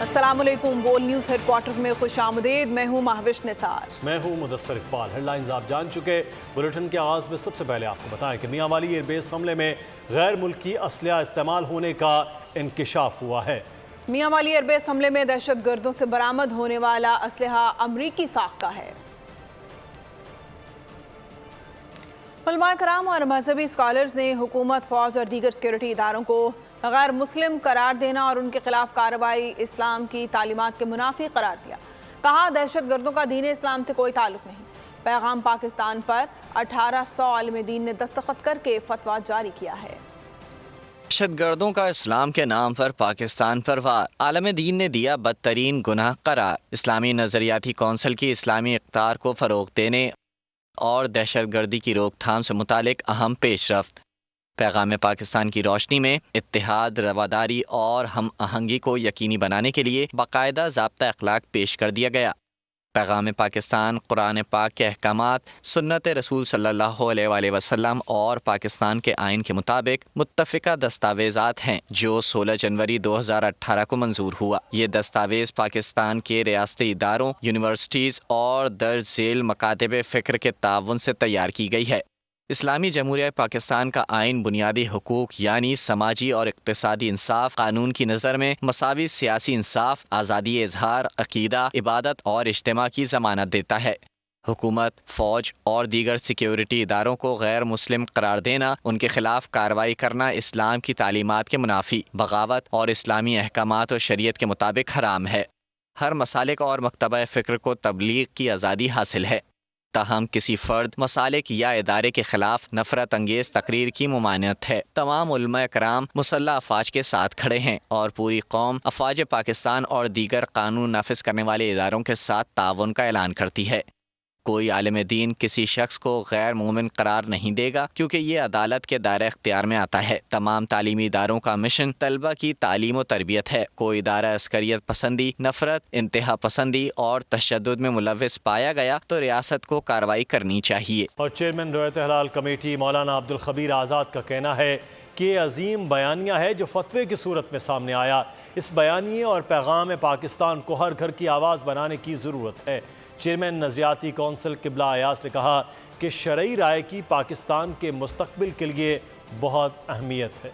السلام علیکم. بول نیوز ہیڈ کوارٹرز میں خوش آمدید. میں ہوں مہوش نثار. میں ہوں مدثر اقبال. ہیڈ لائنز آپ جان چکے. بلیٹن کے آغاز میں سب سے پہلے آپ کو بتائیں کہ میاں والی ایئر بیس حملے میں غیر ملکی اسلحہ استعمال ہونے کا انکشاف ہوا ہے. میاں والی ایئر بیس حملے میں دہشت گردوں سے برآمد ہونے والا اسلحہ امریکی ساخت کا ہے. علماء کرام اور مذہبی اسکالرز نے حکومت، فوج اور دیگر سیکیورٹی اداروں کو غیر مسلم قرار دینا اور ان کے خلاف کارروائی اسلام کی تعلیمات کے منافی قرار دیا. کہا دہشت گردوں کا دین اسلام سے کوئی تعلق نہیں. پیغام پاکستان پر 1800 عالم دین نے دستخط کر کے فتویٰ جاری کیا ہے. دہشت گردوں کا اسلام کے نام پر پاکستان پر وار، عالم دین نے دیا بدترین گناہ قرار. اسلامی نظریاتی کونسل کی اسلامی اقدار کو فروغ دینے اور دہشت گردی کی روک تھام سے متعلق اہم پیش رفت. پیغام پاکستان کی روشنی میں اتحاد، رواداری اور ہم آہنگی کو یقینی بنانے کے لیے باقاعدہ ضابطہ اخلاق پیش کر دیا گیا. پیغام پاکستان قرآن پاک کے احکامات، سنت رسول صلی اللہ علیہ وآلہ وسلم اور پاکستان کے آئین کے مطابق متفقہ دستاویزات ہیں جو 16 جنوری 2018 کو منظور ہوا. یہ دستاویز پاکستان کے ریاستی اداروں، یونیورسٹیز اور درج ذیل مکاتب فکر کے تعاون سے تیار کی گئی ہے. اسلامی جمہوریہ پاکستان کا آئین بنیادی حقوق یعنی سماجی اور اقتصادی انصاف، قانون کی نظر میں مساوی سیاسی انصاف، آزادی اظہار، عقیدہ، عبادت اور اجتماع کی ضمانت دیتا ہے. حکومت، فوج اور دیگر سیکیورٹی اداروں کو غیر مسلم قرار دینا، ان کے خلاف کارروائی کرنا اسلام کی تعلیمات کے منافی، بغاوت اور اسلامی احکامات و شریعت کے مطابق حرام ہے. ہر مسالک اور مکتبہ فکر کو تبلیغ کی آزادی حاصل ہے، تاہم کسی فرد، مسالک یا ادارے کے خلاف نفرت انگیز تقریر کی ممانعت ہے. تمام علماء کرام مسلح افواج کے ساتھ کھڑے ہیں اور پوری قوم افواج پاکستان اور دیگر قانون نافذ کرنے والے اداروں کے ساتھ تعاون کا اعلان کرتی ہے. کوئی عالم دین کسی شخص کو غیر مومن قرار نہیں دے گا کیونکہ یہ عدالت کے دائرہ اختیار میں آتا ہے. تمام تعلیمی اداروں کا مشن طلبہ کی تعلیم و تربیت ہے. کوئی ادارہ عسکریت پسندی، نفرت، انتہا پسندی اور تشدد میں ملوث پایا گیا تو ریاست کو کارروائی کرنی چاہیے. اور چیئرمین روایت حلال کمیٹی مولانا عبدالخبیر آزاد کا کہنا ہے کہ یہ عظیم بیانیہ ہے جو فتوے کی صورت میں سامنے آیا. اس بیانیے اور پیغام پاکستان کو ہر گھر کی آواز بنانے کی ضرورت ہے. چیئرمین نظریاتی کونسل قبلہ ایاز نے کہا کہ شرعی رائے کی پاکستان کے مستقبل کے لیے بہت اہمیت ہے.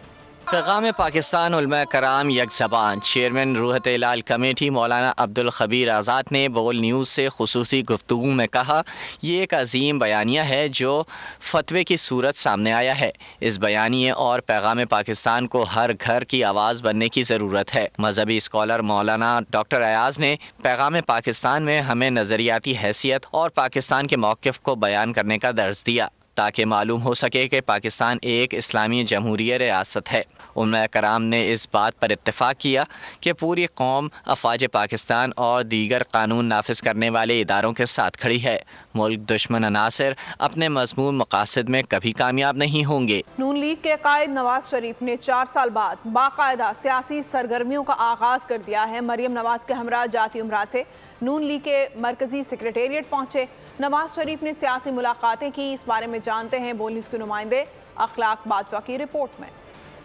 پیغام پاکستان علماء کرام یک زبان. چیئرمین روحت ہلال کمیٹی مولانا عبدالخبیر آزاد نے بول نیوز سے خصوصی گفتگو میں کہا یہ ایک عظیم بیانیہ ہے جو فتوے کی صورت سامنے آیا ہے. اس بیانیے اور پیغام پاکستان کو ہر گھر کی آواز بننے کی ضرورت ہے. مذہبی اسکالر مولانا ڈاکٹر ایاز نے پیغام پاکستان میں ہمیں نظریاتی حیثیت اور پاکستان کے موقف کو بیان کرنے کا درس دیا تاکہ معلوم ہو سکے کہ پاکستان ایک اسلامی جمہوریہ ریاست ہے. علماء کرام نے اس بات پر اتفاق کیا کہ پوری قوم افواج پاکستان اور دیگر قانون نافذ کرنے والے اداروں کے ساتھ کھڑی ہے. ملک دشمن عناصر اپنے مضمون مقاصد میں کبھی کامیاب نہیں ہوں گے. نون لیگ کے قائد نواز شریف نے 4 سال بعد باقاعدہ سیاسی سرگرمیوں کا آغاز کر دیا ہے. مریم نواز کے ہمراہ جاتی امراء سے نون لیگ کے مرکزی سیکریٹریٹ پہنچے. نواز شریف نے سیاسی ملاقاتیں کی. اس بارے میں جانتے ہیں بول نیوز کے نمائندے اخلاق باجوہ کی رپورٹ میں.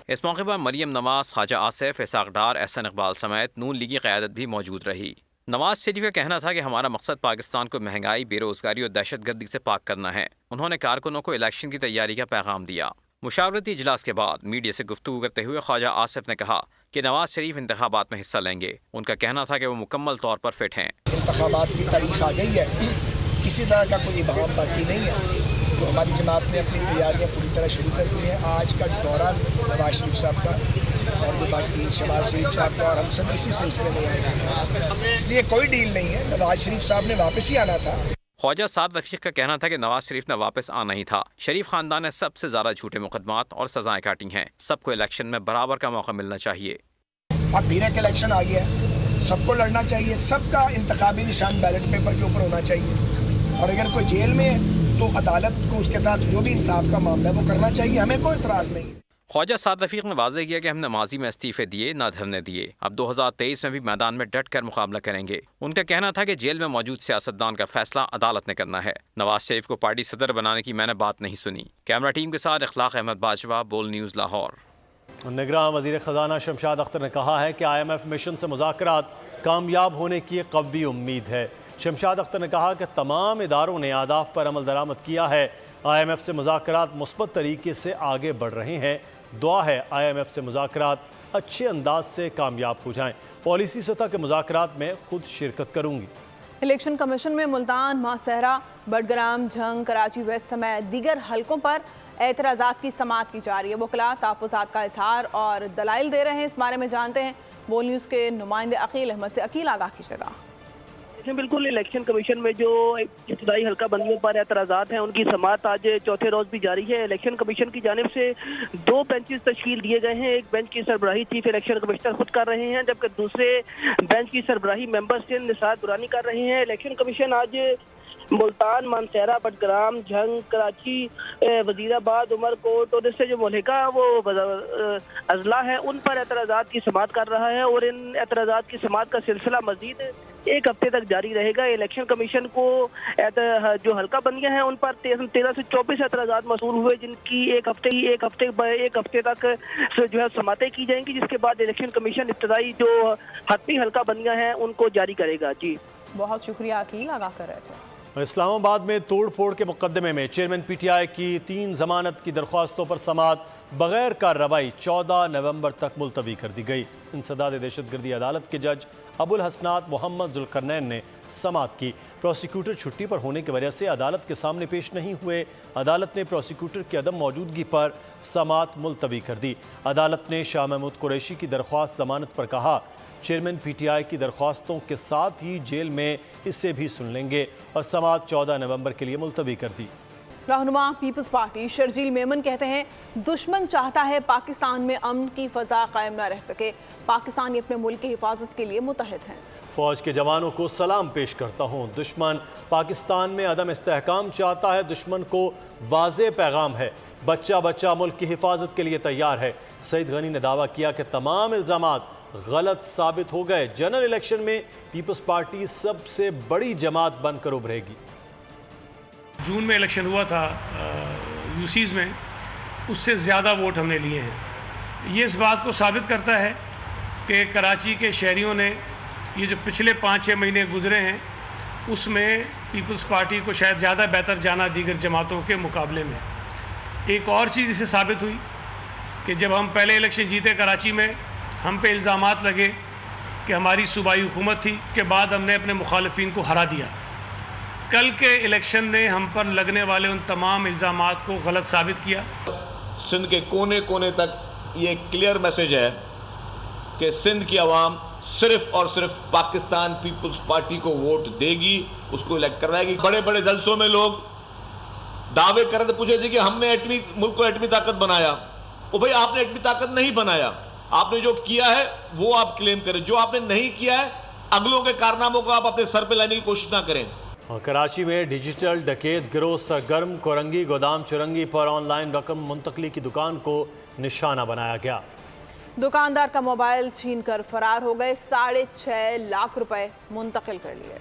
اس موقع پر مریم نواز، خواجہ آصف، اسحاق ڈار، احسن اقبال سمیت نون لیگی قیادت بھی موجود رہی. نواز شریف کا کہنا تھا کہ ہمارا مقصد پاکستان کو مہنگائی، بے روزگاری اور دہشت گردی سے پاک کرنا ہے. انہوں نے کارکنوں کو الیکشن کی تیاری کا پیغام دیا. مشاورتی اجلاس کے بعد میڈیا سے گفتگو کرتے ہوئے خواجہ آصف نے کہا کہ نواز شریف انتخابات میں حصہ لیں گے. ان کا کہنا تھا کہ وہ مکمل طور پر فٹ ہیں. انتخابات کی تاریخ آ گئی ہے، کسی طرح کا کوئی ابہام باقی نہیں ہے. تو ہماری جماعت نے اپنی تیاریاں پوری طرح شروع کر دی ہیں. آج کا دورہ نواز شریف صاحب کا اور جو باقی شہباز شریف صاحب کا اور ہم سب اسی سلسلے میں آئے ہیں، اس لیے کوئی ڈیل نہیں ہے. نواز شریف صاحب نے واپس ہی آنا تھا. خواجہ سعد رفیق کا کہنا تھا کہ نواز شریف نے واپس آنا ہی تھا. شریف خاندان نے سب سے زیادہ جھوٹے مقدمات اور سزائیں کاٹی ہیں. سب کو الیکشن میں برابر کا موقع ملنا چاہیے. اب بھیرے کا الیکشن آ گیا ہے، سب کو لڑنا چاہیے. سب کا انتخابی نشان بیلٹ پیپر کے اوپر ہونا چاہیے. اور اگر کوئی جیل میں ہے تو عدالت کو اس کے ساتھ جو بھی انصاف کا معاملہ ہے وہ کرنا چاہیے. ہمیں کوئی اعتراض نہیں. خواجہ سعد رفیق نے واضح کیا کہ ہم نے ماضی میں استعفے دیے، نہ دھرنے دیے. اب 2023 میں بھی میدان میں ڈٹ کر مقابلہ کریں گے. ان کا کہنا تھا کہ جیل میں موجود سیاستدان کا فیصلہ عدالت نے کرنا ہے. نواز شریف کو پارٹی صدر بنانے کی میں نے بات نہیں سنی. کیمرہ ٹیم کے ساتھ اخلاق احمد باجوہ، بول نیوز، لاہور. نگراں وزیر خزانہ شمشاد اختر نے کہا ہے کہ آئی ایم ایف مشن سے مذاکرات کامیاب ہونے کی قوی امید ہے۔ شمشاد اختر نے کہا کہ تمام اداروں نے اہداف پر عمل درآمد کیا ہے۔ IMF سے مذاکرات مثبت طریقے سے آگے بڑھ رہے ہیں۔ دعا ہے IMF سے مذاکرات اچھے انداز سے کامیاب ہو جائیں۔ پالیسی سطح کے مذاکرات میں خود شرکت کروں گی۔ الیکشن کمیشن میں ملتان، ماسہرہ، بٹگرام، جھنگ، کراچی ویسٹ سمیت دیگر حلقوں پر اعتراضات کی سماعت کی جا رہی ہے۔ وکلاء تحفظات کا اظہار اور دلائل دے رہے ہیں۔ اس بارے میں جانتے ہیں بول نیوز کے نمائندے عقیل احمد سے۔ عقیل، آگاہ کیجیے گا۔ بالکل، الیکشن کمیشن میں جو ابتدائی حلقہ بندیوں پر اعتراضات ہیں ان کی سماعت آج چوتھے روز بھی جاری ہے۔ الیکشن کمیشن کی جانب سے 2 بینچز تشکیل دیے گئے ہیں۔ ایک بینچ کی سربراہی چیف الیکشن کمشنر خود کر رہے ہیں، جبکہ دوسرے بینچ کی سربراہی ممبر سندھ نثار درانی کر رہے ہیں۔ الیکشن کمیشن آج ملتان، مانسہرہ، بٹگرام، جھنگ، کراچی، وزیر آباد، عمر کوٹ اور اس سے جو ملحقہ وہ اضلاع ہے ان پر اعتراضات کی سماعت کر رہا ہے، اور ان اعتراضات کی سماعت کا سلسلہ مزید 1 ہفتے تک جاری رہے گا۔ الیکشن کمیشن کو جو حلقہ بندیاں ہیں ان پر 13 سے 24 اعتراضات موصول ہوئے، جن کی ایک ہفتے تک جو ہے سماعتیں کی جائیں گی، جس کے بعد الیکشن کمیشن ابتدائی جو حتمی حلقہ بندیاں ہیں ان کو جاری کرے گا۔ جی بہت شکریہ عقیل، آگاہ کر رہے تھے۔ اسلام آباد میں توڑ پھوڑ کے مقدمے میں چیئرمین پی ٹی آئی کی 3 ضمانت کی درخواستوں پر سماعت بغیر کارروائی 14 نومبر تک ملتوی کر دی گئی۔ انسداد دہشت گردی عدالت کے جج ابو الحسنات محمد ذوالقرنین نے سماعت کی۔ پروسیکیوٹر چھٹی پر ہونے کی وجہ سے عدالت کے سامنے پیش نہیں ہوئے۔ عدالت نے پروسیکیوٹر کی عدم موجودگی پر سماعت ملتوی کر دی۔ عدالت نے شاہ محمود قریشی کی درخواست ضمانت پر کہا چیئرمین پی ٹی آئی کی درخواستوں کے ساتھ ہی جیل میں اسے بھی سن لیں گے، اور سماعت 14 نومبر کے لیے ملتوی کر دی۔ رہنما پیپلز پارٹی شرجیل میمن کہتے ہیں دشمن چاہتا ہے پاکستان میں امن کی فضا قائم نہ رہ سکے، پاکستانی اپنے ملک کی حفاظت کے لیے متحد ہیں۔ فوج کے جوانوں کو سلام پیش کرتا ہوں۔ دشمن پاکستان میں عدم استحکام چاہتا ہے، دشمن کو واضح پیغام ہے، بچہ بچہ ملک کی حفاظت کے لیے تیار ہے۔ سعید غنی نے دعویٰ کیا کہ تمام الزامات غلط ثابت ہو گئے۔ جنرل الیکشن میں پیپلز پارٹی سب سے بڑی جماعت بن کر ابھرے گی۔ جون میں الیکشن ہوا تھا یوسیز میں، اس سے زیادہ ووٹ ہم نے لیے ہیں۔ یہ اس بات کو ثابت کرتا ہے کہ کراچی کے شہریوں نے یہ جو پچھلے 5-6 مہینے گزرے ہیں اس میں پیپلز پارٹی کو شاید زیادہ بہتر جانا دیگر جماعتوں کے مقابلے میں۔ ایک اور چیز اسے ثابت ہوئی کہ جب ہم پہلے الیکشن جیتے کراچی میں، ہم پہ الزامات لگے کہ ہماری صوبائی حکومت تھی، کہ بعد ہم نے اپنے مخالفین کو ہرا دیا۔ کل کے الیکشن نے ہم پر لگنے والے ان تمام الزامات کو غلط ثابت کیا۔ سندھ کے کونے کونے تک یہ کلیئر میسج ہے کہ سندھ کی عوام صرف اور صرف پاکستان پیپلز پارٹی کو ووٹ دے گی، اس کو الیکٹ کروائے گی۔ بڑے بڑے جلسوں میں لوگ دعوے کر رہے تھے، پوچھے تھے کہ ہم نے ملک کو ایٹمی طاقت بنایا۔ وہ بھائی آپ نے ایٹمی طاقت نہیں بنایا، آپ نے جو کیا ہے وہ آپ کلیم کریں، جو آپ نے نہیں کیا ہے اگلوں کے کارناموں کو آپ اپنے سر پہ لانے کی کوشش نہ کریں۔ کراچی میں ڈیجیٹل ڈکیت گروہ سرگرم، کورنگی گودام چرنگی پر آن لائن رقم منتقلی کی دکان کو نشانہ بنایا گیا۔ دکاندار کا موبائل چھین کر فرار ہو گئے، 6.5 لاکھ روپے منتقل کر لیے۔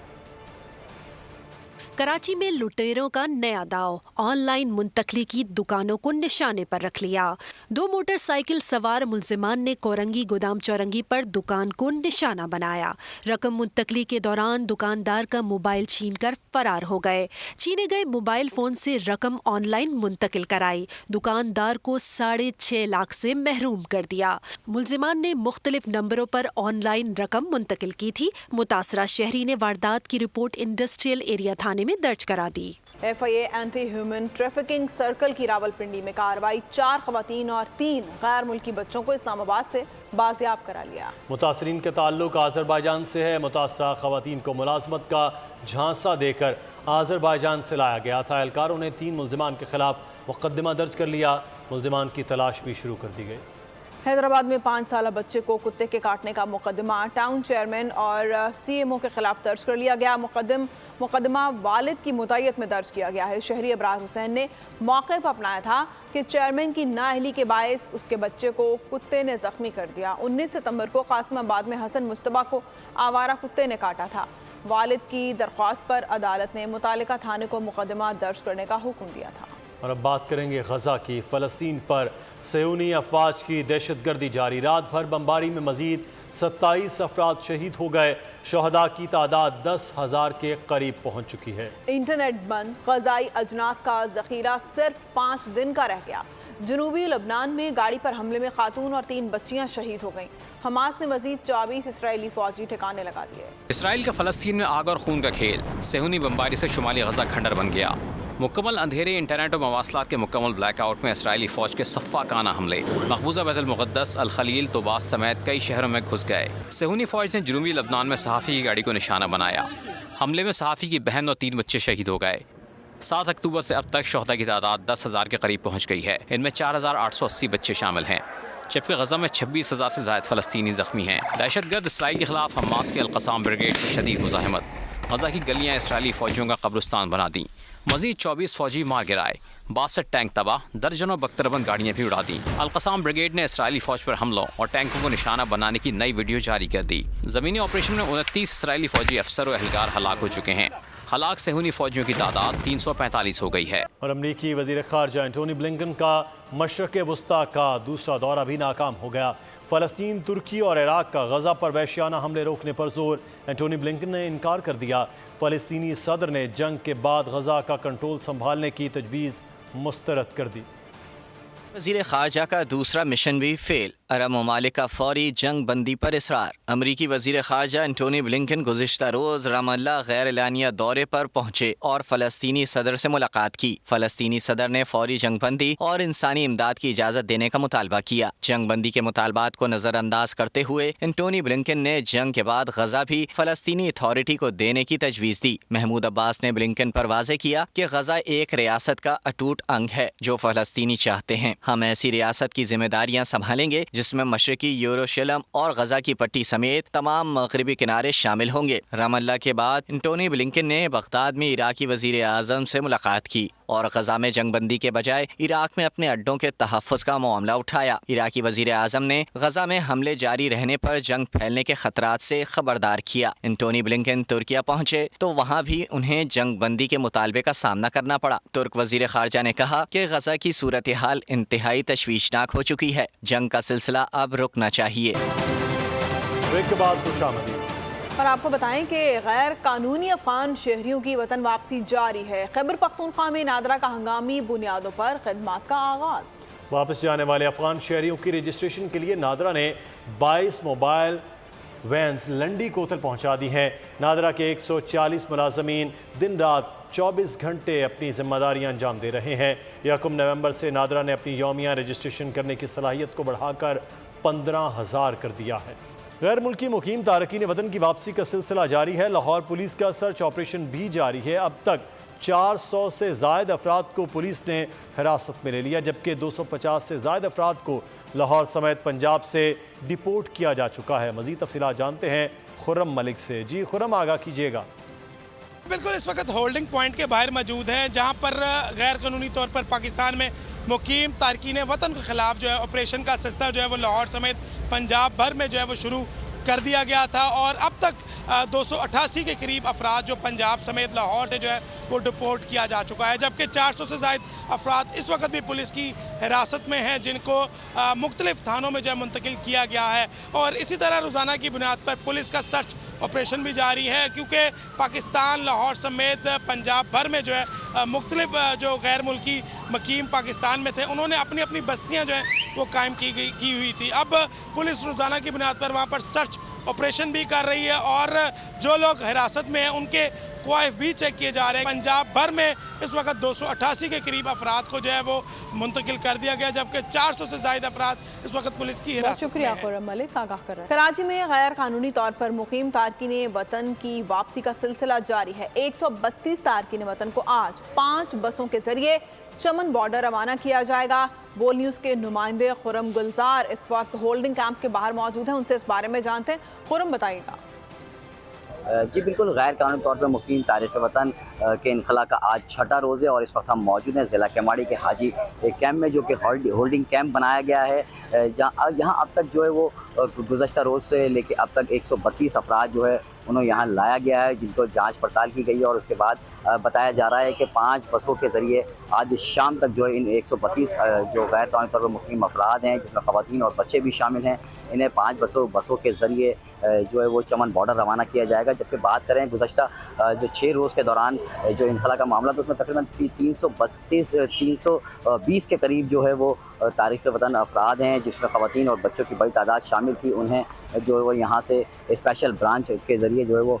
کراچی میں لٹیروں کا نیا داؤ، آن لائن منتقلی کی دکانوں کو نشانے پر رکھ لیا۔ 2 موٹر سائیکل سوار ملزمان نے کورنگی گودام چورنگی پر دکان کو نشانہ بنایا۔ رقم منتقلی کے دوران دکاندار کا موبائل چھین کر فرار ہو گئے۔ چھینے گئے موبائل فون سے رقم آن لائن منتقل کرائی، دکاندار کو 6.5 لاکھ سے محروم کر دیا۔ ملزمان نے مختلف نمبروں پر آن لائن رقم منتقل کی تھی۔ متاثرہ شہری نے واردات کی رپورٹ انڈسٹریل ایریا تھانے میں درج کرا دی۔ ایف آئی اے اینٹی ہیومن ٹریفکنگ سرکل کی راولپنڈی میں کارروائی، 4 خواتین اور 3 غیر ملکی بچوں کو اسلام آباد سے بازیاب کرا لیا۔ متاثرین کے تعلق آذربائیجان سے ہے۔ متاثرہ خواتین کو ملازمت کا جھانسا دے کر آذربائیجان سے لایا گیا تھا۔ اہلکاروں نے 3 ملزمان کے خلاف مقدمہ درج کر لیا، ملزمان کی تلاش بھی شروع کر دی گئی۔ حیدرآباد میں 5 سالہ بچے کو کتے کے کاٹنے کا مقدمہ ٹاؤن چیئرمین اور سی ایم او کے خلاف درج کر لیا گیا۔ مقدمہ والد کی متعیت میں درج کیا گیا ہے۔ شہری ابرار حسین نے موقف اپنایا تھا کہ چیئرمین کی نااہلی کے باعث اس کے بچے کو کتے نے زخمی کر دیا۔ 19 ستمبر کو قاسم آباد میں حسن مصطفیٰ کو آوارہ کتے نے کاٹا تھا۔ والد کی درخواست پر عدالت نے متعلقہ تھانے کو مقدمہ درج کرنے کا حکم دیا تھا۔ اور اب بات کریں گے غزہ کی۔ فلسطین پر صہیونی افواج کی دہشت گردی جاری، رات بھر بمباری میں مزید 27 افراد شہید ہو گئے، شہداء کی تعداد 10,000 کے قریب پہنچ چکی ہے۔ انٹرنیٹ بند، غذائی اجناس کا ذخیرہ صرف 5 دن کا رہ گیا۔ جنوبی لبنان میں گاڑی پر حملے میں خاتون اور 3 بچیاں شہید ہو گئیں۔ حماس نے مزید 24 اسرائیلی فوجی ٹھکانے لگا دیے۔ اسرائیل کا فلسطین میں آگ اور خون کا کھیل، صہیونی بمباری سے شمالی غزہ کھنڈر بن گیا۔ مکمل اندھیرے، انٹرنیٹ اور مواصلات کے مکمل بلیک آؤٹ میں اسرائیلی فوج کے صفاقانہ حملے مقبوضہ بیت المقدس، الخلیل، طوباس سمیت کئی شہروں میں گھس گئے۔ صہیونی فوج نے جنوبی لبنان میں صحافی کی گاڑی کو نشانہ بنایا۔ حملے میں صحافی کی بہن اور 3 بچے شہید ہو گئے۔ 7 اکتوبر سے اب تک شہداء کی تعداد 10,000 کے قریب پہنچ گئی ہے۔ ان میں 4,880 بچے شامل ہیں، جبکہ غزہ میں 26,000 سے زائد فلسطینی زخمی ہیں۔ دہشت گرد اسرائیل کے خلاف حماس کے القصام بریگیڈ کی شدید مزاحمت، غزہ کی گلیاں اسرائیلی فوجیوں کا قبرستان بنا دیں۔ مزید 24 فوجی مار گرائے، 62 ٹینک تباہ، درجنوں بختربند گاڑیاں بھی اڑا دیں۔ القصام بریگیڈ نے اسرائیلی فوج پر حملوں اور ٹینکوں کو نشانہ بنانے کی نئی ویڈیو جاری کر دی۔ زمینی آپریشن میں 29 اسرائیلی فوجی افسر و اہلکار ہلاک ہو چکے ہیں۔ ہلاک صہیونی فوجیوں کی تعداد 345 ہو گئی ہے۔ اور امریکی وزیر خارجہ انٹونی بلنکن کا مشرق وسطیٰ کا دوسرا دورہ بھی ناکام ہو گیا۔ فلسطین، ترکی اور عراق کا غزہ پر وحشیانہ حملے روکنے پر زور، انٹونی بلنکن نے انکار کر دیا۔ فلسطینی صدر نے جنگ کے بعد غزہ کا کنٹرول سنبھالنے کی تجویز مسترد کر دی۔ وزیر خارجہ کا دوسرا مشن بھی فیل، عرب ممالک کا فوری جنگ بندی پر اصرار۔ امریکی وزیر خارجہ انٹونی بلنکن گزشتہ روز رام اللہ غیر اعلانیہ دورے پر پہنچے اور فلسطینی صدر سے ملاقات کی۔ فلسطینی صدر نے فوری جنگ بندی اور انسانی امداد کی اجازت دینے کا مطالبہ کیا۔ جنگ بندی کے مطالبات کو نظر انداز کرتے ہوئے انٹونی بلنکن نے جنگ کے بعد غزہ بھی فلسطینی اتھارٹی کو دینے کی تجویز دی۔ محمود عباس نے بلنکن پر واضح کیا کہ غزہ ایک ریاست کا اٹوٹ انگ ہے جو فلسطینی چاہتے ہیں۔ ہم ایسی ریاست کی ذمہ داریاں سنبھالیں گے جس میں مشرقی یروشلم اور غزہ کی پٹی سمیت تمام مغربی کنارے شامل ہوں گے۔ رام اللہ کے بعد انٹونی بلنکن نے بغداد میں عراقی وزیر اعظم سے ملاقات کی اور غزہ میں جنگ بندی کے بجائے عراق میں اپنے اڈوں کے تحفظ کا معاملہ اٹھایا۔ عراقی وزیر اعظم نے غزہ میں حملے جاری رہنے پر جنگ پھیلنے کے خطرات سے خبردار کیا۔ انٹونی بلنکن ترکیہ پہنچے تو وہاں بھی انہیں جنگ بندی کے مطالبے کا سامنا کرنا پڑا۔ ترک وزیر خارجہ نے کہا کہ غزہ کی صورتحال انتہائی تشویشناک ہو چکی ہے، جنگ کا سلسلہ اب رکنا چاہیے۔ بریک کے بعد خوش آمدید۔ اور آپ کو بتائیں کہ غیر قانونی افغان شہریوں کی وطن واپسی جاری ہے۔ خیبر پختونخوا میں نادرا کا ہنگامی بنیادوں پر خدمات کا آغاز۔ واپس جانے والے افغان شہریوں کی رجسٹریشن کے لیے نادرا نے 22 موبائل وینز لنڈی کوتل پہنچا دی ہیں۔ نادرا کے 140 ملازمین دن رات 24 گھنٹے اپنی ذمہ داریاں انجام دے رہے ہیں۔ 1 نومبر سے نادرا نے اپنی یومیہ رجسٹریشن کرنے کی صلاحیت کو بڑھا کر 15,000 کر دیا ہے۔ غیر ملکی مقیم تارکین وطن کی واپسی کا سلسلہ جاری ہے۔ لاہور پولیس کا سرچ آپریشن بھی جاری ہے۔ اب تک 400 سے زائد افراد کو پولیس نے حراست میں لے لیا، جبکہ 250 سے زائد افراد کو لاہور سمیت پنجاب سے ڈیپورٹ کیا جا چکا ہے۔ مزید تفصیلات جانتے ہیں خرم ملک سے۔ جی خرم، آگاہ کیجیے گا۔ بالکل، اس وقت ہولڈنگ پوائنٹ کے باہر موجود ہیں جہاں پر غیر قانونی طور پر پاکستان میں مقیم تارکین وطن کے خلاف جو ہے آپریشن کا سلسلہ جو ہے وہ لاہور سمیت پنجاب بھر میں جو ہے وہ شروع کر دیا گیا تھا، اور اب تک 288 کے قریب افراد جو پنجاب سمیت لاہور سے جو ہے وہ ڈپورٹ کیا جا چکا ہے، جبکہ 400 سے زائد افراد اس وقت بھی پولیس کی حراست میں ہیں جن کو مختلف تھانوں میں جو ہے منتقل کیا گیا ہے۔ اور اسی طرح روزانہ کی بنیاد پر پولیس کا سرچ آپریشن بھی جاری ہے، کیونکہ پاکستان لاہور سمیت پنجاب بھر میں جو ہے مختلف جو غیر ملکی مقیم پاکستان میں تھے انہوں نے اپنی اپنی بستیاں جو ہیں وہ قائم کی ہوئی تھی۔ اب پولیس روزانہ کی بنیاد پر وہاں پر سرچ آپریشن بھی کر رہی ہے اور جو لوگ حراست میں ہیں ان کے کوائف بھی چیک کیے جا رہے ہیں۔ پنجاب بھر میں اس وقت 288 کے قریب افراد کو جو ہے وہ منتقل کر دیا گیا، جبکہ 400 سے زائد افراد اس وقت پولیس کی حراست میں ہیں۔ شکریہ خرم ملک، آگاہ کر رہے ہیں۔ کراچی میں غیر قانونی طور پر مقیم تارکین وطن کی واپسی کا سلسلہ جاری ہے۔ 132 تارکین وطن کو آج 5 بسوں کے ذریعے چمن بارڈر روانہ کیا جائے گا۔ بول نیوز کے نمائندے خرم گلزار اس وقت ہولڈنگ کیمپ کے باہر موجود ہیں، ان سے اس بارے میں جانتے ہیں۔ خرم، بتائیے گا۔ جی بالکل، غیر قانونی طور پر مقیم تارکین وطن کے انخلا کا آج 6واں روز ہے اور اس وقت ہم موجود ہیں ضلع کیماڑی کے حاجی کیمپ میں، جو کہ ہولڈنگ کیمپ بنایا گیا ہے۔ یہاں اب تک جو ہے وہ گزشتہ روز سے لے کے اب تک 132 افراد جو ہے انہیں یہاں لایا گیا ہے، جن کو جانچ پڑتال کی گئی ہے، اور اس کے بعد بتایا جا رہا ہے کہ 5 بسوں کے ذریعے آج شام تک جو ہے ان 132 جو غیر قانونی طور پر مقیم افراد ہیں، جس میں خواتین اور بچے بھی شامل ہیں، انہیں 5 بسوں کے ذریعے جو ہے وہ چمن بارڈر روانہ کیا جائے گا. جبکہ بات کریں گزشتہ جو 6 روز کے دوران جو انخلا کا معاملہ تھا، اس میں تقریباً 320 کے قریب جو ہے وہ تارک وطن افراد ہیں، جس میں خواتین اور بچوں کی بڑی تعداد شامل تھی. انہیں جو ہے وہ یہاں سے اسپیشل برانچ کے ذریعے جو ہے وہ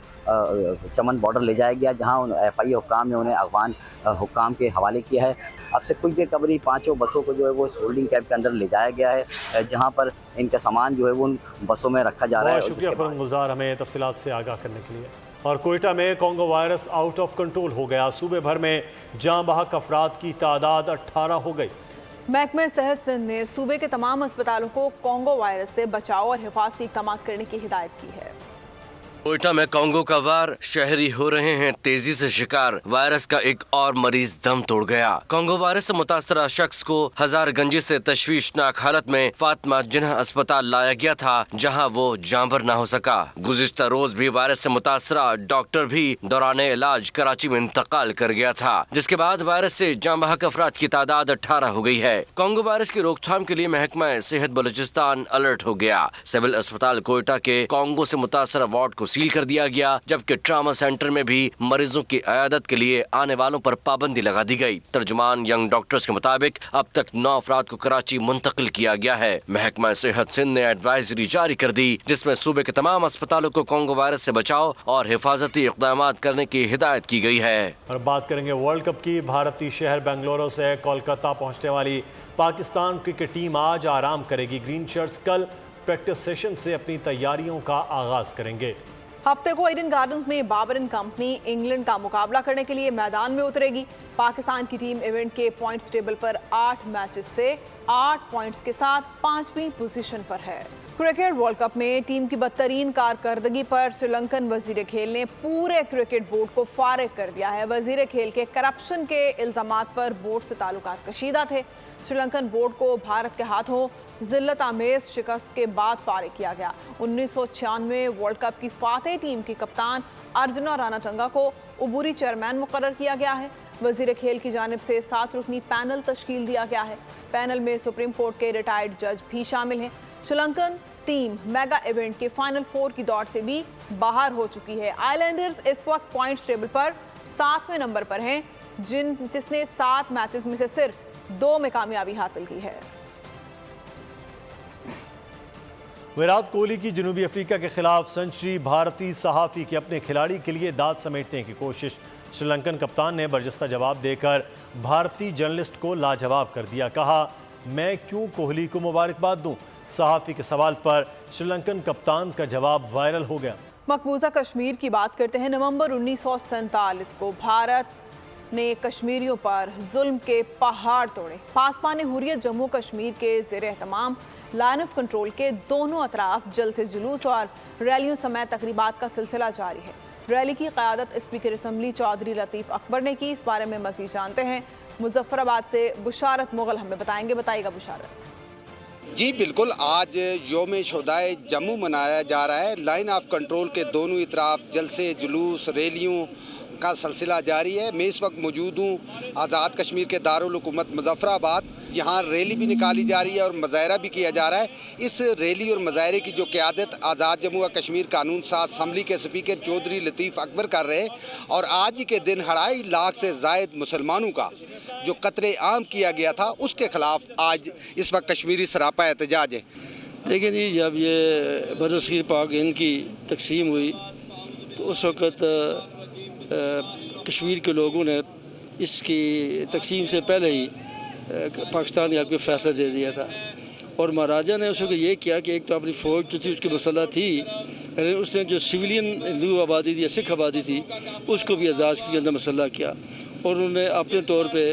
چمن بارڈر لے جایا گیا، جہاں ایف آئی حکام نے انہیں افغان حکام کے حوالے کیا ہے. اب سے کچھ دیر قبل 5 بسوں کو جو ہے وہ اس ہولڈنگ کیمپ کے اندر لے جایا گیا ہے، جہاں پر ان کا سامان جو ہے وہ ان بسوں میں رکھا جا رہا ہے. بہت شکریہ فرنگ گلزار ہمیں تفصیلات سے آگاہ کرنے کے لیے. اور کوئٹہ میں Congo virus out of control ہو گیا. صوبے بھر میں جاں بحق افراد کی تعداد 18 ہو گئی. محکمہ صحت سندھ نے صوبے کے تمام اسپتالوں کو کانگو وائرس سے بچاؤ اور حفاظتی اقدامات کرنے کی ہدایت کی ہے. کوئٹہ میں کانگو کا وار شہری ہو رہے ہیں تیزی سے شکار. وائرس کا ایک اور مریض دم توڑ گیا. کانگو وائرس سے متاثرہ شخص کو ہزار گنجی سے تشویشناک حالت میں فاطمہ جناح اسپتال لایا گیا تھا، جہاں وہ جانبر نہ ہو سکا. گزشتہ روز بھی وائرس سے متاثرہ ڈاکٹر بھی دوران علاج کراچی میں انتقال کر گیا تھا، جس کے بعد وائرس سے جاں بحق افراد کی تعداد 18 ہو گئی ہے. کانگو وائرس کی روک تھام کے لیے محکمہ صحت بلوچستان الرٹ ہو گیا. سول اسپتال کوئٹہ کے کانگو سے متاثرہ وارڈ کو سیل کر دیا گیا، جبکہ ٹراما سینٹر میں بھی مریضوں کی عیادت کے لیے آنے والوں پر پابندی لگا دی گئی. ترجمان ینگ ڈاکٹرز کے مطابق اب تک 9 افراد کو کراچی منتقل کیا گیا ہے. محکمہ صحت سندھ نے ایڈوائزری جاری کر دی، جس میں صوبے کے تمام اسپتالوں کو کانگو وائرس سے بچاؤ اور حفاظتی اقدامات کرنے کی ہدایت کی گئی ہے. اور بات کریں گے ورلڈ کپ کی. بھارتی شہر بنگلورو سے کولکتہ پہنچنے والی پاکستان کرکٹ ٹیم آج آرام کرے گی. گرین شرٹس کل پریکٹس سیشن سے اپنی تیاریوں کا آغاز کریں گے. ہفتے کو ایڈن گارڈنز میں بابر اینڈ کمپنی انگلینڈ کا مقابلہ کرنے کے لیے میدان میں اترے گی. پاکستان کی ٹیم ایونٹ کے پوائنٹس ٹیبل پر 8 میچز سے 8 پوائنٹس کے ساتھ 5ویں پوزیشن پر ہے. کرکٹ ورلڈ کپ میں ٹیم کی بدترین کارکردگی پر سری لنکن وزیر کھیل نے پورے کرکٹ بورڈ کو فارغ کر دیا ہے. وزیر کھیل کے کرپشن کے الزامات پر بورڈ سے تعلقات کشیدہ تھے. سری لنکن بورڈ کو بھارت کے ہاتھوں ذلت آمیز شکست کے بعد فارغ کیا گیا. 1996 ورلڈ کپ کی فاتح ٹیم کی کپتان ارجنا راناٹنگا کو عبوری چیئرمین مقرر کیا گیا ہے. وزیر کھیل کی جانب سے 7 رکنی پینل تشکیل دیا گیا ہے. پینل میں سپریم کورٹ کے ریٹائرڈ جج بھی شامل ہیں. Sri Lankan team mega event کے فائنل 4 کی دوڑ سے بھی باہر ہو چکی ہے. آئی لینڈرز اس وقت پوائنٹس ٹیبل پر 7ویں نمبر پر ہیں، جس نے 7 میچز میں سے صرف 2 میں کامیابی حاصل کی ہے. ویرات کوہلی کی جنوبی افریقہ کے خلاف سنچری. بھارتی صحافی کی اپنے کھلاڑی کے لیے داد سمیٹنے کی کوشش. سری لنکن کپتان نے برجستہ جواب دے کر بھارتی جرنلسٹ کو لاجواب کر دیا. کہا میں کیوں کوہلی کو مبارکباد دوں. صحافی کے سوال پر سری لنکن کپتان کا جواب وائرل ہو گیا. مقبوضہ کشمیر کی بات کرتے ہیں. نومبر 1947 کو بھارت نے کشمیریوں پر ظلم کے پہاڑ توڑے. پاسبان حریت جموں کشمیر کے زیر اہتمام لائن آف کنٹرول کے دونوں اطراف جلسے جلوس اور ریلیوں سمیت تقریبات کا سلسلہ جاری ہے. ریلی کی قیادت اسپیکر اسمبلی چودھری لطیف اکبر نے کی. اس بارے میں مزید جانتے ہیں مظفر آباد سے بشارت مغل ہمیں بتائیں گے. بتائیے گا بشارت. جی بالکل، آج یوم شہدائے جموں منایا جا رہا ہے. لائن آف کنٹرول کے دونوں اطراف جلسے جلوس ریلیوں کا سلسلہ جاری ہے. میں اس وقت موجود ہوں آزاد کشمیر کے دارالحکومت مظفر آباد. یہاں ریلی بھی نکالی جا رہی ہے اور مظاہرہ بھی کیا جا رہا ہے. اس ریلی اور مظاہرے کی جو قیادت آزاد جموں و کشمیر قانون ساز اسمبلی کے اسپیکر چودھری لطیف اکبر کر رہے ہیں. اور آج ہی کے دن 2.5 لاکھ سے زائد مسلمانوں کا جو قتل عام کیا گیا تھا، اس کے خلاف آج اس وقت کشمیری سراپا احتجاج ہے. دیکھیں جی، جب یہ برصغیر پاک ہند کی تقسیم ہوئی تو اس وقت کشمیر کے لوگوں نے اس کی تقسیم سے پہلے ہی پاکستان آپ کو فیصلہ دے دیا تھا. اور مہاراجا نے اس وقت یہ کیا کہ ایک تو اپنی فوج جو تھی اس کی مسلح تھی، اس نے جو سویلین ہندو آبادی تھی یا سکھ آبادی تھی اس کو بھی اعزاز کے اندر مسلح کیا. اور انہوں نے اپنے طور پہ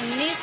19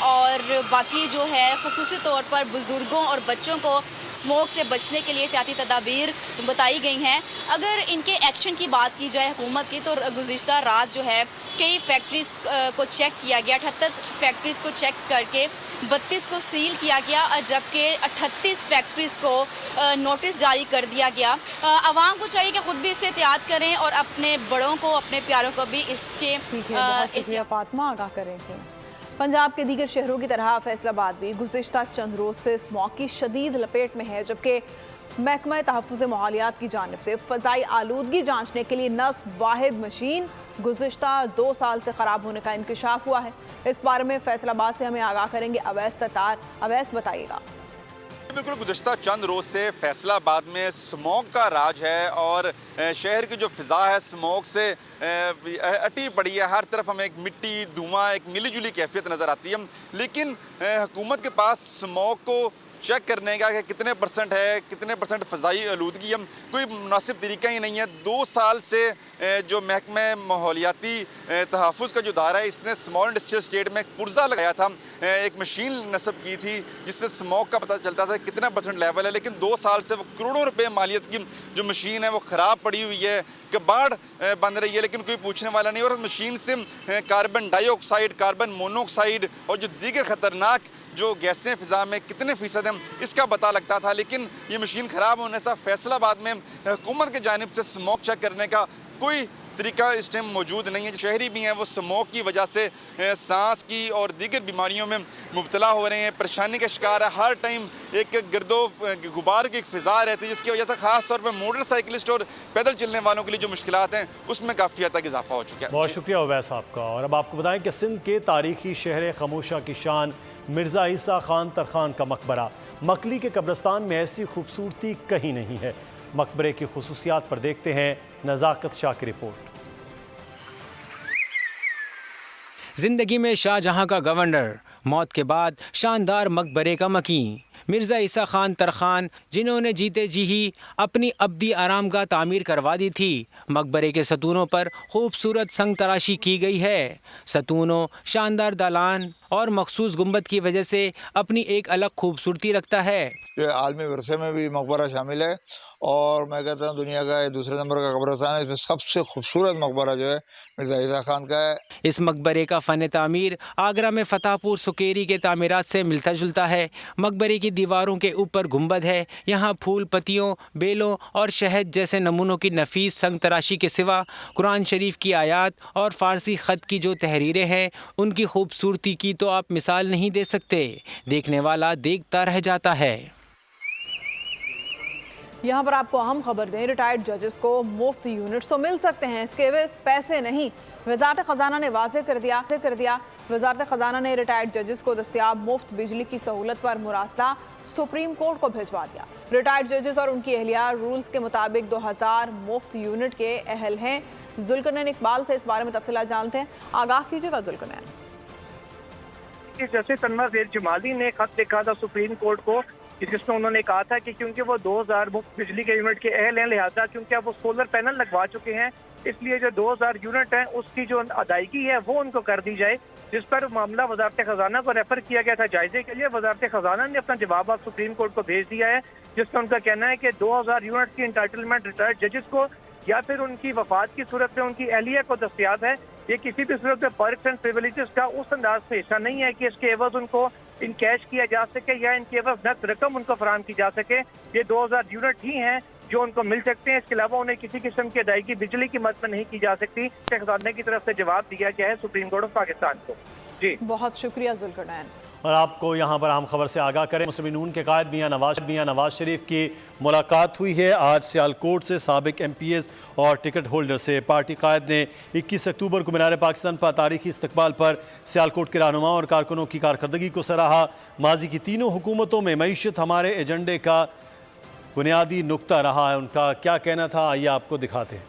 اور باقی جو ہے خصوصی طور پر بزرگوں اور بچوں کو اسموک سے بچنے کے لیے احتیاطی تدابیر بتائی گئی ہیں. اگر ان کے ایکشن کی بات کی جائے حکومت کی تو گزشتہ رات جو ہے کئی فیکٹریز کو چیک کیا گیا. 78 فیکٹریز کو چیک کر کے 32 کو سیل کیا گیا جبکہ 38 فیکٹریز کو نوٹس جاری کر دیا گیا. عوام کو چاہیے کہ خود بھی اس سے احتیاط کریں اور اپنے بڑوں کو اپنے پیاروں کو بھی اس کے فاطمہ آگاہ کریں تھے. پنجاب کے دیگر شہروں کی طرح فیصل آباد بھی گزشتہ چند روز سے اسموگ کی شدید لپیٹ میں ہے جبکہ محکمہ تحفظ ماحولیات کی جانب سے فضائی آلودگی جانچنے کے لیے نصب واحد مشین گزشتہ 2 سال سے خراب ہونے کا انکشاف ہوا ہے. اس بارے میں فیصل آباد سے ہمیں آگاہ کریں گے اویس ستار. اویس بتائیے گا. بالکل گزشتہ چند روز سے فیصل آباد میں اسموگ کا راج ہے اور شہر کی جو فضا ہے اسموگ سے اٹی پڑی ہے. ہر طرف ہمیں ایک مٹی دھواں ایک ملی جلی کیفیت نظر آتی ہے لیکن حکومت کے پاس اسموگ کو چیک کرنے کا کہ کتنے پرسنٹ ہے کتنے پرسنٹ فضائی آلودگی ہے کوئی مناسب طریقہ ہی نہیں ہے. 2 سال سے جو محکمہ ماحولیاتی تحفظ کا جو ادارہ ہے اس نے اسمال انڈسٹریل اسٹیٹ میں ایک پرزہ لگایا تھا, ایک مشین نصب کی تھی جس سے اسموگ کا پتہ چلتا تھا کتنا پرسنٹ لیول ہے, لیکن 2 سال سے وہ کروڑوں روپے مالیت کی جو مشین ہے وہ خراب پڑی ہوئی ہے, کباڑ بن رہی ہے لیکن کوئی پوچھنے والا نہیں. اور اس مشین سے کاربن ڈائی آکسائڈ, کاربن مونو آکسائڈ اور جو دیگر خطرناک جو گیسیں فضا میں کتنے فیصد ہیں اس کا پتہ لگتا تھا. لیکن یہ مشین خراب ہونے سے فیصل آباد میں حکومت کی جانب سے اسموگ چیک کرنے کا کوئی طریقہ اس ٹائم موجود نہیں ہے. شہری بھی ہیں وہ اسموگ کی وجہ سے سانس کی اور دیگر بیماریوں میں مبتلا ہو رہے ہیں, پریشانی کا شکار ہے. ہر ٹائم ایک گرد و غبار کی ایک فضا رہتی ہے جس کی وجہ سے خاص طور پر موٹر سائیکلسٹ اور پیدل چلنے والوں کے لیے جو مشکلات ہیں اس میں کافی حد تک اضافہ ہو چکا ہے. بہت شکریہ اویس صاحب کا. اور اب آپ کو بتائیں کہ سندھ کے تاریخی شہر خاموشہ کی شان مرزا عیسیٰ خان ترخان کا مقبرہ مکلی کے قبرستان میں ایسی خوبصورتی کہیں نہیں ہے. مقبرے کی خصوصیات پر دیکھتے ہیں نزاکت شاہ کی رپورٹ. زندگی میں شاہ جہاں کا گورنر, موت کے بعد شاندار مقبرے کا مکین مرزا عیسیٰ خان ترخان جنہوں نے جیتے جی ہی اپنی ابدی آرام گاہ تعمیر کروا دی تھی. مقبرے کے ستونوں پر خوبصورت سنگ تراشی کی گئی ہے. ستونوں, شاندار دالان اور مخصوص گنبد کی وجہ سے اپنی ایک الگ خوبصورتی رکھتا ہے. یہ عالمی ورثے میں بھی مقبرہ شامل ہے اور میں کہتا ہوں دنیا کا 2 نمبر کا قبرستان ہے. اس میں سب سے خوبصورت مقبرہ جو ہے مرزا عیسیٰ خان کا ہے. اس مقبرے کا فن تعمیر آگرہ میں فتح پور سکیری کے تعمیرات سے ملتا جلتا ہے. مقبرے کی دیواروں کے اوپر گنبد ہے. یہاں پھول پتیوں, بیلوں اور شہد جیسے نمونوں کی نفیس سنگ تراشی کے سوا قرآن شریف کی آیات اور فارسی خط کی جو تحریریں ہیں ان کی خوبصورتی کی تو آپ مثال نہیں دے سکتے. دیکھنے والا دیکھتا رہ جاتا ہے. یہاں پر آپ کو اہم خبر دیں, ریٹائرڈ ججز کو مفت یونٹس تو مل سکتے ہیں, اس کے عوض پیسے نہیں. وزارت خزانہ نے واضح کر دیا وزارت خزانہ نے ریٹائرڈ ججز کو دستیاب مفت بجلی کی سہولت پر مراسلہ سپریم کورٹ کو بھیجوا دیا. ریٹائرڈ ججز اور ان کی اہلیہ رولز کے مطابق 2000 مفت یونٹ کے اہل ہیں. ذوالقرنین اقبال سے اس بارے میں تفصیلات جانتے ہیں. آگاہ کیجیے گا ذوالقرنین. جسٹس انور زیر جمالی نے خط لکھا تھا سپریم کورٹ کو جس میں انہوں نے کہا تھا کہ کیونکہ وہ 2000 مفت بجلی کے یونٹ کے اہل ہیں, لہٰذا کیونکہ اب وہ سولر پینل لگوا چکے ہیں اس لیے جو 2000 یونٹ ہیں اس کی جو ادائیگی ہے وہ ان کو کر دی جائے, جس پر معاملہ وزارت خزانہ کو ریفر کیا گیا تھا جائزے کے لیے. وزارت خزانہ نے اپنا جواب اب سپریم کورٹ کو بھیج دیا ہے جس میں ان کا کہنا ہے کہ 2000 یونٹ کی انٹائٹلمنٹ ریٹائرڈ ججز کو یا پھر ان کی وفات کی صورت میں ان کی اہلیہ کو دستیاب ہے. یہ کسی بھی صورت میں پرکس اینڈ پریویلیجز کا اس انداز سے حصہ نہیں ہے کہ اس کے عوض ان کو ان کیش کیا جا سکے یا ان کے عوض نقد رقم ان کو فراہم کی جا سکے. یہ 2000 یونٹ ہی ہیں جو ان کو مل سکتے ہیں. اس کے علاوہ انہیں کسی قسم کی ادائیگی بجلی کی مد میں نہیں کی جا سکتی. خزانہ کی طرف سے جواب دیا گیا ہے سپریم کورٹ آف پاکستان کو. جی بہت شکریہ ذوالقرنین. اور آپ کو یہاں پر اہم خبر سے آگاہ کریں. مسلم نون کے قائد میاں نواز شریف کی ملاقات ہوئی ہے آج سیالکوٹ سے سابق ایم پی ایز اور ٹکٹ ہولڈر سے. پارٹی قائد نے 21 اکتوبر کو مینار پاکستان پر تاریخی استقبال پر سیالکوٹ کے رہنماؤں اور کارکنوں کی کارکردگی کو سراہا. ماضی کی تینوں حکومتوں میں معیشت ہمارے ایجنڈے کا بنیادی نقطہ رہا ہے. ان کا کیا کہنا تھا آئیے آپ کو دکھاتے ہیں.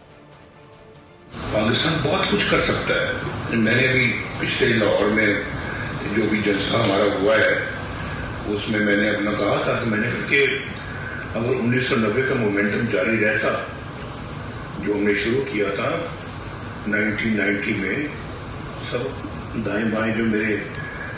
پاکستان بہت کچھ کر سکتا ہے. میں نے بھی پچھلے لاہور میں جو بھی جلسہ ہمارا ہوا ہے اس میں نے اپنا کہا تھا کہ میں نے کہا کہ اگر 1990 کا مومنٹم جاری رہتا جو ہم نے شروع کیا تھا 1990 میں, سب دائیں بائیں جو میرے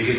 $1